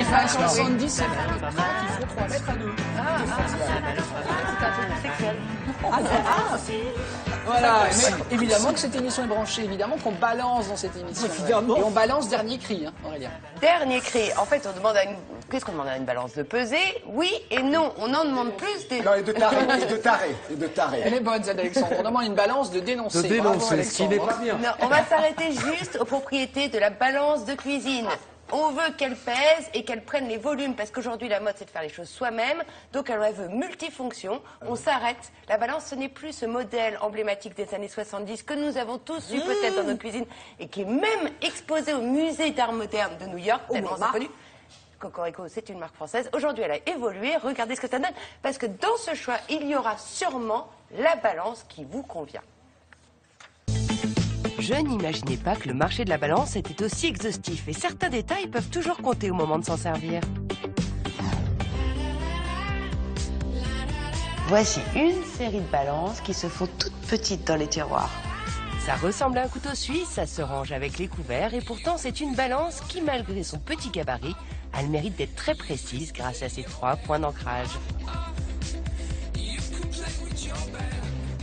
70, c'est qu'il faut 3 mètres à 2. Voilà, mais évidemment que cette émission est branchée, évidemment qu'on balance dans cette émission. Évidemment. Et on balance dernier cri, hein, Aurélia. Dernier cri. En fait, on demande à une... Qu'est-ce qu'on demande à une balance? De peser? Oui et non. On en demande plus des... Non, et de taré, et de taré. Elle est bonne, celle d'Alexandre. On demande une balance de dénoncer. De dénoncer, Bravo, ce qui n'est Alexandre. pas bien. Non, on va s'arrêter juste aux propriétés de la balance de cuisine. On veut qu'elle pèse et qu'elle prenne les volumes, parce qu'aujourd'hui la mode c'est de faire les choses soi-même, donc elle veut multifonction. On s'arrête. La balance, ce n'est plus ce modèle emblématique des années 70 que nous avons tous eu peut-être dans nos cuisines et qui est même exposé au musée d'art moderne de New York, tellement c'est connu. Cocorico, c'est une marque française. Aujourd'hui, elle a évolué. Regardez ce que ça donne, parce que dans ce choix, il y aura sûrement la balance qui vous convient. Je n'imaginais pas que le marché de la balance était aussi exhaustif et certains détails peuvent toujours compter au moment de s'en servir. Voici une série de balances qui se font toutes petites dans les tiroirs. Ça ressemble à un couteau suisse, ça se range avec les couverts et pourtant c'est une balance qui, malgré son petit gabarit, a le mérite d'être très précise grâce à ses 3 points d'ancrage.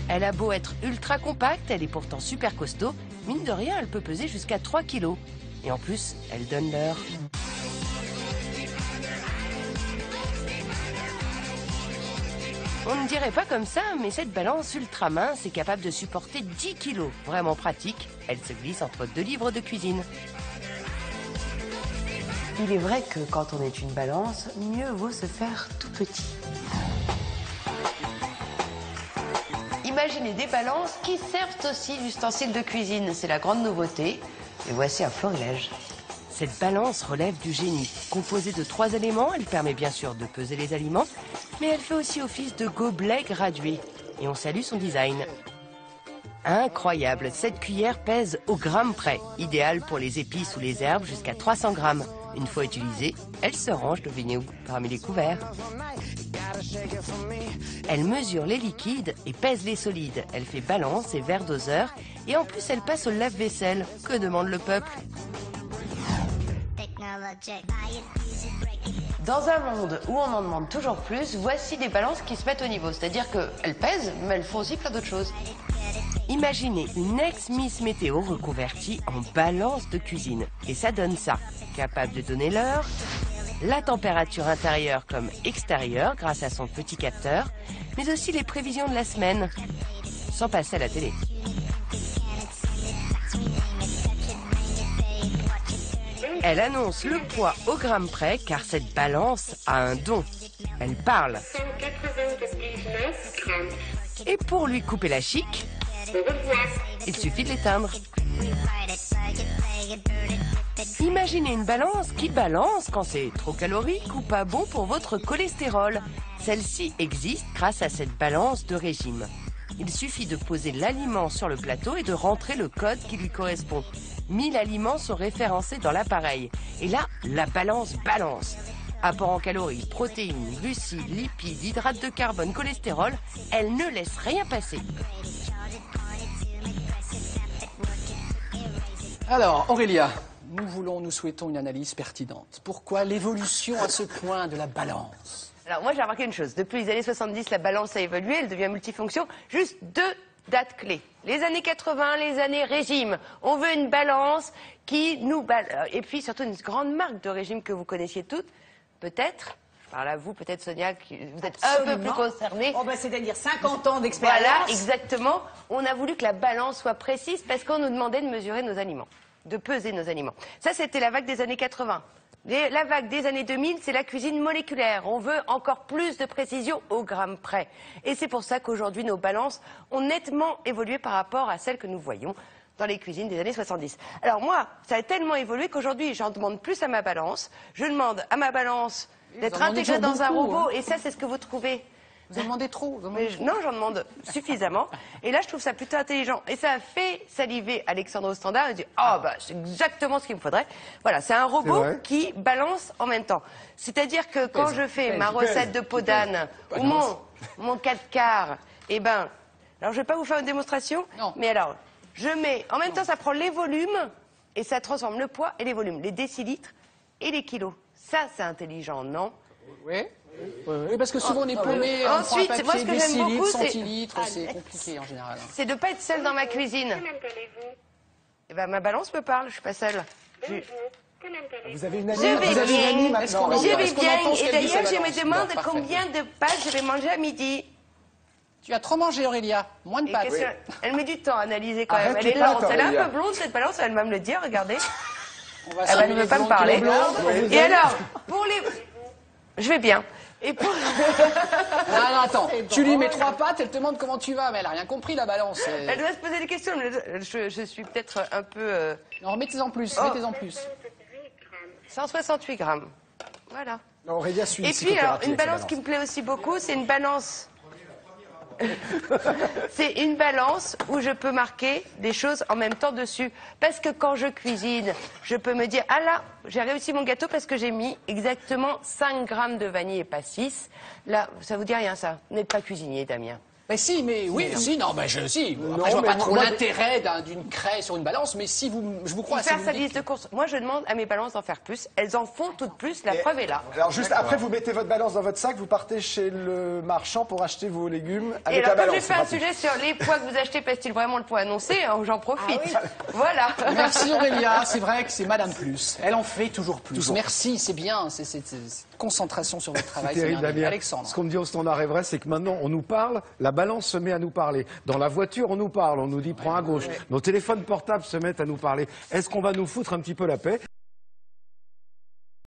Elle a beau être ultra compacte, elle est pourtant super costaud. Mine de rien, elle peut peser jusqu'à 3 kilos. Et en plus, elle donne l'heure. On ne dirait pas comme ça, mais cette balance ultra mince est capable de supporter 10 kilos. Vraiment pratique, elle se glisse entre 2 livres de cuisine. Il est vrai que quand on est une balance, mieux vaut se faire tout petit. Imaginez des balances qui servent aussi d'ustensiles de cuisine. C'est la grande nouveauté. Et voici un florilège. Cette balance relève du génie. Composée de 3 éléments, elle permet bien sûr de peser les aliments, mais elle fait aussi office de gobelet gradué. Et on salue son design. Incroyable, cette cuillère pèse au gramme près. Idéale pour les épices ou les herbes jusqu'à 300 grammes. Une fois utilisée, elle se range, devinez où, parmi les couverts. Elle mesure les liquides et pèse les solides. Elle fait balance et verre doseur. Et en plus, elle passe au lave-vaisselle. Que demande le peuple? Dans un monde où on en demande toujours plus, voici des balances qui se mettent au niveau. C'est-à-dire qu'elles pèsent, mais elles font aussi plein d'autres choses. Imaginez une ex-Miss Météo reconvertie en balance de cuisine. Et ça donne ça. Capable de donner l'heure, la température intérieure comme extérieure grâce à son petit capteur, mais aussi les prévisions de la semaine, sans passer à la télé. Elle annonce le poids au gramme près car cette balance a un don. Elle parle. 199 grammes. Et pour lui couper la chic, il suffit de l'éteindre. Imaginez une balance qui balance quand c'est trop calorique ou pas bon pour votre cholestérol. Celle-ci existe grâce à cette balance de régime. Il suffit de poser l'aliment sur le plateau et de rentrer le code qui lui correspond. 1000 aliments sont référencés dans l'appareil. Et là, la balance balance. Apport en calories, protéines, glucides, lipides, hydrates de carbone, cholestérol, elle ne laisse rien passer. Alors, Aurélia, nous souhaitons une analyse pertinente. Pourquoi l'évolution à ce point de la balance? Alors moi j'ai remarqué une chose, depuis les années 70 la balance a évolué, elle devient multifonction, juste 2 dates clés. Les années 80, les années régime. On veut une balance qui nous balance. Et puis surtout une grande marque de régime que vous connaissiez toutes, peut-être. Je parle à vous, peut-être Sonia, vous êtes Absolument. un peu plus concernée. Oh ben, c'est-à-dire 50 ans d'expérience. Voilà, exactement. On a voulu que la balance soit précise parce qu'on nous demandait de mesurer nos aliments, de peser nos aliments. Ça c'était la vague des années 80. La vague des années 2000, c'est la cuisine moléculaire. On veut encore plus de précision au gramme près. Et c'est pour ça qu'aujourd'hui, nos balances ont nettement évolué par rapport à celles que nous voyons dans les cuisines des années 70. Alors moi, ça a tellement évolué qu'aujourd'hui, j'en demande plus à ma balance. Je demande à ma balance d'être intégrée dans un robot. Et ça, c'est ce que vous trouvez. Vous en demandez trop. Non, j'en demande suffisamment. Et là, je trouve ça plutôt intelligent. Et ça a fait saliver Alexandre au standard. Il dit, ah bah, c'est exactement ce qu'il me faudrait. Voilà, c'est un robot qui balance en même temps. C'est-à-dire que quand je fais ma recette de peau d'âne ou mon 4 quarts, eh ben, alors je vais pas vous faire une démonstration, mais alors, je mets, en même temps, ça prend les volumes et ça transforme le poids et les volumes, les décilitres et les kilos. Ça, c'est intelligent, non? Oui. Oui, parce que souvent on est paumé, on prend un Ensuite, moi, papier, ce que j'aime décilitres, beaucoup, c'est- centilitres, c'est compliqué en général. C'est de ne pas être seule dans ma cuisine. Eh ben, ma balance me parle, je suis pas seule. Vous avez une amie, Je vais vous avez une amie bien. maintenant. Est-ce Je vais qu'on bien. entend ce Et qu'elle dit, d'ailleurs, sa je me balance? demande Bon, parfait. combien de pâtes je vais manger à midi. Tu as trop mangé, Aurélia. Moins de Et pâtes. elle met du temps à analyser quand même. Arrête Elle est les lente. pâtes, Elle est un Aurélia. peu blonde, cette balance. Elle va me le dire, regardez. On va Elle saluer ne veut les pas me blondes qui parler. regardent. Et alors, pour les... Je vais bien. Et pour... Ah, attends, tu lui mets 3 pâtes, elle te demande comment tu vas, mais elle a rien compris, la balance. Elle doit se poser des questions. Mais je suis peut-être un peu... Non, mettez-en plus, Oh. mettez-en plus. 168 grammes. Voilà. Non, Aurélia suit une Et puis, alors, psychothérapie une avec sa balance qui me plaît aussi beaucoup, c'est une balance. C'est une balance où je peux marquer des choses en même temps dessus. Parce que quand je cuisine, je peux me dire, ah là, j'ai réussi mon gâteau parce que j'ai mis exactement 5 grammes de vanille et pas 6. Là, ça vous dit rien, ça? Vous n'êtes pas cuisinier, Damien. Mais si, mais oui, si, non, mais si. Non, Après, je vois mais pas trop moi, l'intérêt d'une craie sur une balance, mais si vous, je vous crois. Faire si sa vous liste dites- de courses. Moi, je demande à mes balances d'en faire plus. Elles en font toutes plus, la preuve est là. Alors juste après, vous mettez votre balance dans votre sac, vous partez chez le marchand pour acheter vos légumes Et avec alors, la comme balance. j'ai fait un c'est sujet sur les poids que vous achetez, passe-t-il vraiment le poids annoncé, hein, j'en profite. Voilà. Merci Aurélia, c'est vrai que c'est Madame Plus. Elle en fait toujours plus. Merci, c'est bien, c'est cette concentration sur votre travail. C'est terrible, bien. Damien. Alexandre. Ce qu'on me dit au Standard est vrai, c'est que maintenant, on nous parle, la balance se met à nous parler. Dans la voiture, on nous parle, on nous dit prends à gauche. Nos téléphones portables se mettent à nous parler. Est-ce qu'on va nous foutre un petit peu la paix?